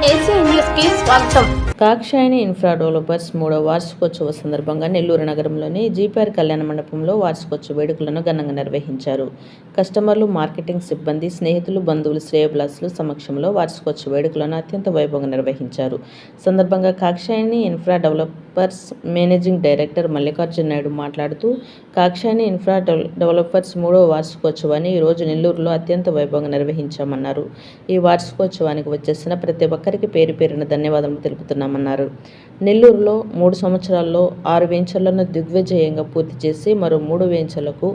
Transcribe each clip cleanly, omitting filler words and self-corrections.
ACN news కి స్వాగతం. కాక్షాయని infra developers 3వ వార్షికోత్సవ సందర్భంగా నెల్లూరు నగరంలోని జీపీఆర్ కళ్యాణ మండపంలో వార్షికోత్సవ వేడుకలను ఘనంగా నిర్వహించారు. కస్టమర్లు, మార్కెటింగ్ సిబ్బంది, స్నేహితులు, బంధువులు, శ్రేయోభిలాషుల సమక్షంలో వార్షికోత్సవ వేడుకలను అత్యంత వైభవంగా నిర్వహించారు. సందర్భంగా Kakshayani infra developers managing director Mallikarjuna Naidu మాట్లాడుతూ, కాక్షాయని ఇన్ఫ్రా డెవలపర్స్ 3వ వార్షికోత్సవాన్ని ఈరోజు నెల్లూరులో అత్యంత వైభవంగా నిర్వహించామన్నారు. ఈ వార్షికోత్సవానికి వచ్చేసిన ప్రతి ఒక్కరికి పేరు పేరున ధన్యవాదాలు తెలుపుతున్నామన్నారు. నెల్లూరులో 3 సంవత్సరాల్లో 6 వెంచర్లను దిగ్విజయంగా పూర్తి చేసి మరో 3 వెంచర్లకు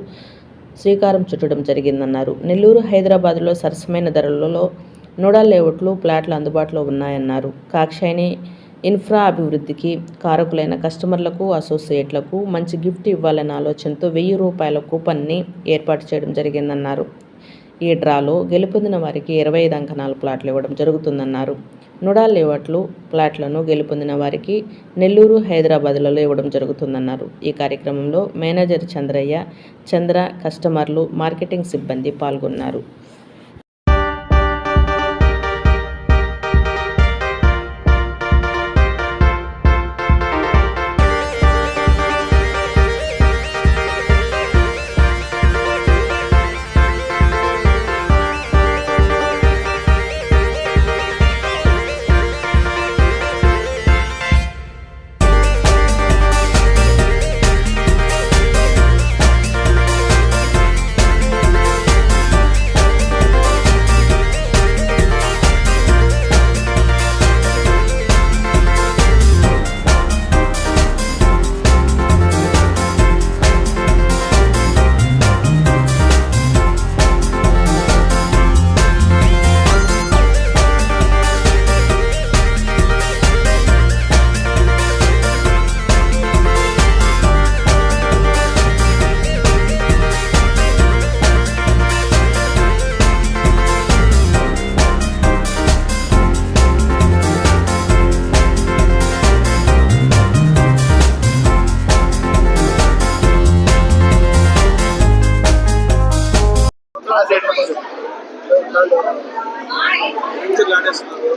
శ్రీకారం చుట్టడం జరిగిందన్నారు. నెల్లూరు, హైదరాబాద్లో సరసమైన ధరలలో నోడా లేఅవుట్లు, ప్లాట్లు అందుబాటులో ఉన్నాయన్నారు. కాక్షాయని ఇన్ఫ్రా అభివృద్ధికి కారకులైన కస్టమర్లకు, అసోసియేట్లకు మంచి గిఫ్ట్ ఇవ్వాలనే ఆలోచనతో ₹1000 కూపన్ని ఏర్పాటు చేయడం జరిగిందన్నారు. ఈ డ్రాలో గెలుపొందిన వారికి 25 అంకణాల ప్లాట్లు ఇవ్వడం జరుగుతుందన్నారు. నోడా లేఅవుట్లు, ప్లాట్లను గెలుపొందిన వారికి నెల్లూరు, హైదరాబాద్లలో ఇవ్వడం జరుగుతుందన్నారు. ఈ కార్యక్రమంలో మేనేజర్ చంద్ర, కస్టమర్లు, మార్కెటింగ్ సిబ్బంది పాల్గొన్నారు.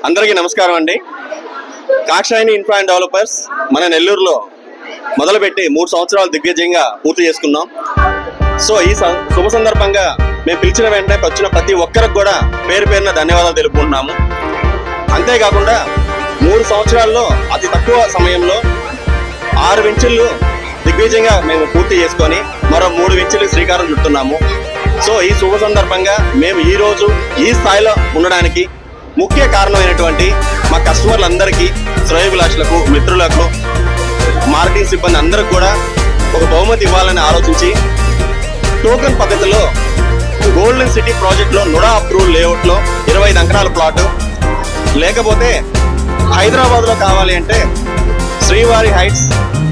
అందరికీ నమస్కారం అండి. కాక్షాయని ఇన్ఫ్రా అండ్ డెవలపర్స్ మన నెల్లూరులో మొదలుపెట్టి 3 సంవత్సరాలు దిగ్విజయంగా పూర్తి చేసుకున్నాం. సో ఈ శుభ సందర్భంగా మేము పిలిచిన వెంటనే వచ్చిన ప్రతి ఒక్కరికి కూడా పేరు పేరున ధన్యవాదాలు తెలుపుకుంటున్నాము. అంతేకాకుండా 3 సంవత్సరాల్లో అతి తక్కువ సమయంలో 6 వెంచర్లు దిగ్విజయంగా మేము పూర్తి చేసుకొని మరో 3 వెంచర్లు శ్రీకారం చుడుతున్నాము. సో ఈ శుభ సందర్భంగా మేము ఈరోజు ఈ స్థాయిలో ఉండడానికి ముఖ్య కారణమైనటువంటి మా కస్టమర్లందరికీ, శ్రేయోభిలాషులకు, మిత్రులకు, మార్కెటింగ్ సిబ్బంది అందరికి కూడా ఒక బహుమతి ఇవ్వాలని ఆలోచించి టోకెన్ పద్ధతిలో గోల్డెన్ సిటీ ప్రాజెక్ట్లో నోడా అప్రూవల్ లేఅవుట్లో 25 అంకణాల ప్లాటు, లేకపోతే హైదరాబాద్లో కావాలి అంటే శ్రీవారి హైట్స్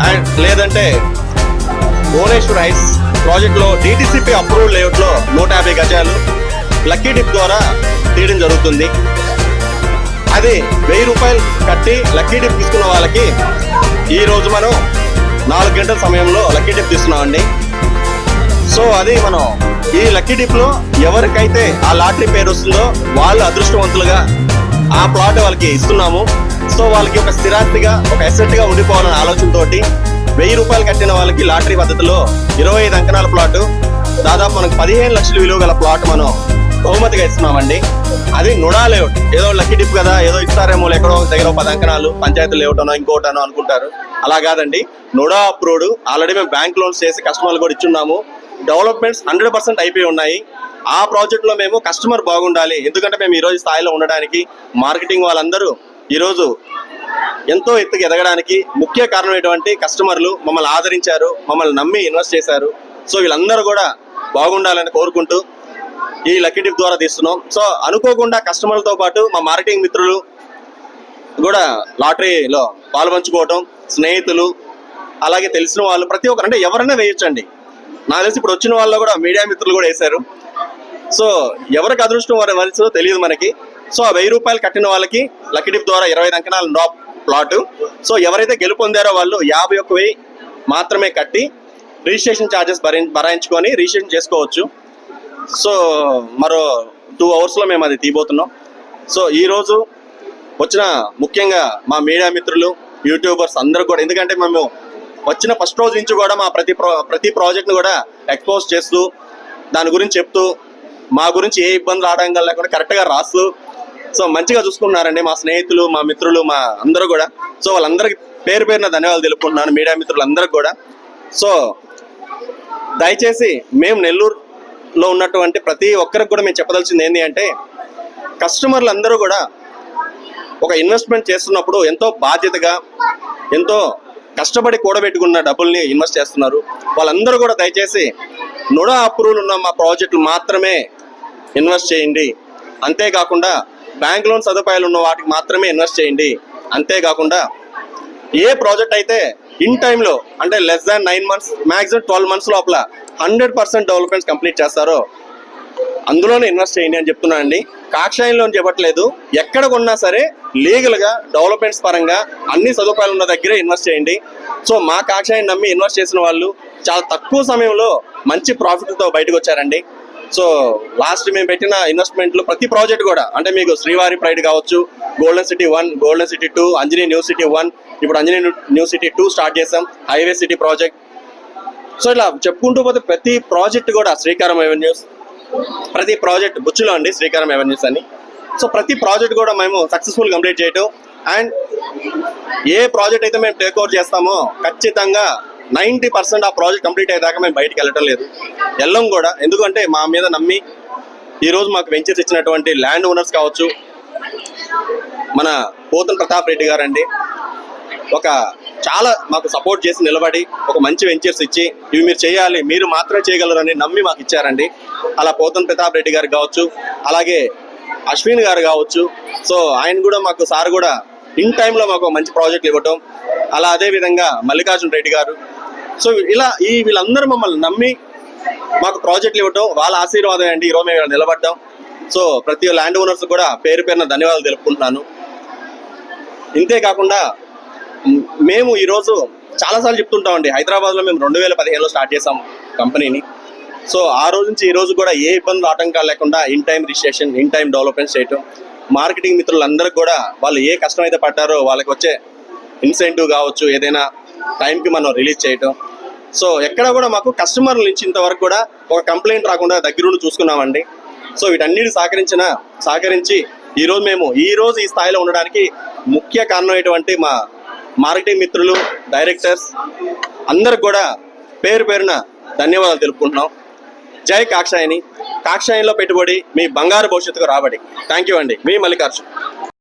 అండ్ లేదంటే భువనేశ్వర్ హైట్స్ ప్రాజెక్ట్లో DTCP అప్రూవల్ లేఅవుట్లో 150 గజాలు లక్కీ డిప్ ద్వారా తీయడం జరుగుతుంది. అది ₹1000 కట్టి లక్కీ డిప్ తీసుకున్న వాళ్ళకి ఈరోజు మనం 4 గంటల సమయంలో లక్కీ డిప్ తీస్తున్నామండి. సో అది మనం ఈ లక్కీ డిప్లో ఎవరికైతే ఆ లాటరీ పేరు వస్తుందో వాళ్ళు అదృష్టవంతులుగా ఆ ప్లాట్ వాళ్ళకి ఇస్తున్నాము. సో వాళ్ళకి ఒక స్థిరాస్తిగా, ఒక అసెట్గా ఉండిపోవాలనే ఆలోచనతో ₹1000 కట్టిన వాళ్ళకి లాటరీ పద్ధతిలో 25 అంకణాల ప్లాటు, దాదాపు మనకు 15 లక్షల విలువ గల ప్లాట్ మనం బహుమతిగా ఇస్తున్నామండి. అది నోడా లేఅవుట్. ఏదో లక్కీ డిప్ కదా, ఏదో ఇస్తారేమో, ఎక్కడో దగ్గర 10 అంకణాలు పంచాయతీ లేఅవుట్ అనో ఇంకోటనో అనుకుంటారు. అలా కాదండి, నోడా అప్రూవ్డ్. ఆల్రెడీ మేము బ్యాంక్ లోన్స్ చేసి కస్టమర్లు కూడా ఇచ్చున్నాము. డెవలప్మెంట్స్ 100% అయిపోయి ఉన్నాయి. ఆ ప్రాజెక్ట్లో మేము కస్టమర్ బాగుండాలి, ఎందుకంటే మేము ఈరోజు స్థాయిలో ఉండడానికి మార్కెటింగ్ వాళ్ళందరూ ఈరోజు ఎంతో ఎత్తుకు ఎదగడానికి ముఖ్య కారణమైనటువంటి కస్టమర్లు మమ్మల్ని ఆదరించారు, మమ్మల్ని నమ్మి ఇన్వెస్ట్ చేశారు. సో వీళ్ళందరూ కూడా బాగుండాలని కోరుకుంటూ ఈ లక్కీ డిప్ ద్వారా తీస్తున్నాం. సో అనుకోకుండా కస్టమర్లతో పాటు మా మార్కెటింగ్ మిత్రులు కూడా లాటరీలో పాల్పంచుకోవటం, స్నేహితులు, అలాగే తెలిసిన వాళ్ళు, ప్రతి ఒక్కరు, అంటే ఎవరైనా వేయొచ్చండి. నాకు తెలిసి ఇప్పుడు వచ్చిన వాళ్ళు కూడా మీడియా మిత్రులు కూడా వేశారు. సో ఎవరికి అదృష్టం వరిసో తెలియదు మనకి. సో ఆ ₹1000 కట్టిన వాళ్ళకి లక్కీ డిప్ ద్వారా 25 అంకణాల డ్రాప్ ప్లాటు. సో ఎవరైతే గెలుపొందారో వాళ్ళు 51,000 మాత్రమే కట్టి రిజిస్ట్రేషన్ ఛార్జెస్ భరాయించుకొని రిజిస్ట్రేషన్ చేసుకోవచ్చు. సో మరో 2 అవర్స్లో మేము అది తీయబోతున్నాం. సో ఈరోజు వచ్చిన ముఖ్యంగా మా మీడియా మిత్రులు, యూట్యూబర్స్ అందరూ కూడా, ఎందుకంటే మేము వచ్చిన ఫస్ట్ రోజు నుంచి కూడా మా ప్రతి ప్రాజెక్ట్ను కూడా ఎక్స్పోజ్ చేస్తూ దాని గురించి చెప్తూ మా గురించి ఏ ఇబ్బంది రావడం లేకుండా కరెక్ట్గా రాస్తూ సో మంచిగా చూసుకున్నారండి మా స్నేహితులు, మా మిత్రులు, మా అందరూ కూడా. సో వాళ్ళందరికీ పేరు పేరున ధన్యవాదాలు తెలుపుకుంటున్నాను, మీడియా మిత్రులందరికీ కూడా. సో దయచేసి మేము నెల్లూరులో ఉన్నటువంటి ప్రతి ఒక్కరికి కూడా మేము చెప్పదలిచింది ఏంటి అంటే, కస్టమర్లు అందరూ కూడా ఒక ఇన్వెస్ట్మెంట్ చేస్తున్నప్పుడు ఎంతో బాధ్యతగా, ఎంతో కష్టపడి కూడబెట్టుకున్న డబ్బుల్ని ఇన్వెస్ట్ చేస్తున్నారు. వాళ్ళందరూ కూడా దయచేసి నుడా అప్రూవల్ ఉన్న మా ప్రాజెక్టులు మాత్రమే ఇన్వెస్ట్ చేయండి. అంతేకాకుండా బ్యాంక్ లోన్ సదుపాయాలు ఉన్న వాటికి మాత్రమే ఇన్వెస్ట్ చేయండి. అంతేకాకుండా ఏ ప్రాజెక్ట్ అయితే ఇన్ టైంలో, అంటే less than 9 months, maximum 12 months లోపల 100% డెవలప్మెంట్స్ కంప్లీట్ చేస్తారో అందులోనే ఇన్వెస్ట్ చేయండి అని చెప్తున్నానండి. కాక్షాయంలో చెప్పట్లేదు, ఎక్కడ కొన్నా సరే లీగల్గా డెవలప్మెంట్స్ పరంగా అన్ని సదుపాయాలు ఉన్న దగ్గరే ఇన్వెస్ట్ చేయండి. సో మా కాక్షాయం నమ్మి ఇన్వెస్ట్ చేసిన వాళ్ళు చాలా తక్కువ సమయంలో మంచి ప్రాఫిట్తో బయటకు వచ్చారండి. సో లాస్ట్ మేము పెట్టిన ఇన్వెస్ట్మెంట్లు ప్రతి ప్రాజెక్ట్ కూడా, అంటే మీకు శ్రీవారి ప్రైడ్ కావచ్చు, golden city 1, golden city 2, Anjani new city 1, ఇప్పుడు అంజనీ న్యూ సిటీ 2 స్టార్ట్ చేసాం, హైవే సిటీ ప్రాజెక్ట్. సో ఇలా చెప్పుకుంటూ పోతే ప్రతి ప్రాజెక్ట్ కూడా, శ్రీకారం అవెన్యూస్, ప్రతి ప్రాజెక్ట్ బుచ్చులో అండి శ్రీకారం అవెన్యూస్ అని. సో ప్రతి ప్రాజెక్ట్ కూడా మేము సక్సెస్ఫుల్ కంప్లీట్ చేయటం, అండ్ ఏ ప్రాజెక్ట్ అయితే మేము టేక్ ఓవర్ చేస్తామో ఖచ్చితంగా 90% ఆ ప్రాజెక్ట్ కంప్లీట్ అయ్యేదాకా మేము బయటికి వెళ్ళటం లేదు, వెళ్ళం కూడా. ఎందుకంటే మా మీద నమ్మి ఈరోజు మాకు వెంచర్స్ ఇచ్చినటువంటి ల్యాండ్ ఓనర్స్ కావచ్చు, మన పోతన్ ప్రతాప్ రెడ్డి గారు అండి, ఒక చాలా మాకు సపోర్ట్ చేసి నిలబడి ఒక మంచి వెంచర్స్ ఇచ్చి ఇవి మీరు చేయాలి, మీరు మాత్రమే చేయగలరని నమ్మి మాకు ఇచ్చారండి. అలా పోతన్ ప్రతాప్ రెడ్డి గారు కావచ్చు, అలాగే అశ్విన్ గారు కావచ్చు. సో ఆయన కూడా మాకు, సార్ కూడా ఇన్ టైంలో మాకు మంచి ప్రాజెక్టులు ఇవ్వటం, అలా అదే విధంగా మల్లికార్జున రెడ్డి గారు. సో ఇలా వీళ్ళందరూ మమ్మల్ని నమ్మి మాకు ప్రాజెక్టులు ఇవ్వటం వాళ్ళ ఆశీర్వాదం అండి ఈరోజు మేము నిలబడ్డాం. సో ప్రతి ల్యాండ్ ఓనర్స్ కూడా పేరు పేరున ధన్యవాదాలు తెలుపుకుంటున్నాను. ఇంతేకాకుండా మేము ఈరోజు చాలాసార్లు చెప్తుంటామండి, హైదరాబాద్లో మేము 2015లో స్టార్ట్ చేసాం కంపెనీని. సో ఆ రోజు నుంచి ఈ రోజు కూడా ఏ ఇబ్బందులు ఆటంకాలు లేకుండా in time registration, in time development చేయటం, మార్కెటింగ్ మిత్రులందరికీ కూడా వాళ్ళు ఏ కష్టం అయితే పడ్డారో వాళ్ళకి వచ్చే ఇన్సెంటివ్ కావచ్చు, ఏదైనా టైంకి మనం రిలీజ్ చేయటం. సో ఎక్కడ కూడా మాకు కస్టమర్ల నుంచి ఇంతవరకు కూడా ఒక కంప్లైంట్ రాకుండా దగ్గరుండి చూసుకున్నామండి. సో వీటన్నిటి సహకరించి ఈరోజు మేము ఈ స్థాయిలో ఉండడానికి ముఖ్య కారణం ఏంటంటే మా మార్కెటింగ్ మిత్రులు, డైరెక్టర్స్ అందరికి కూడా పేరు పేరున ధన్యవాదాలు తెలుపుకుంటున్నాం. జై కాక్షాయని. కాక్షాయంలో పెట్టుబడి మీ బంగారు భవిష్యత్తుకు రాబడి. థ్యాంక్ యూ అండి, మీ మల్లికార్జున్.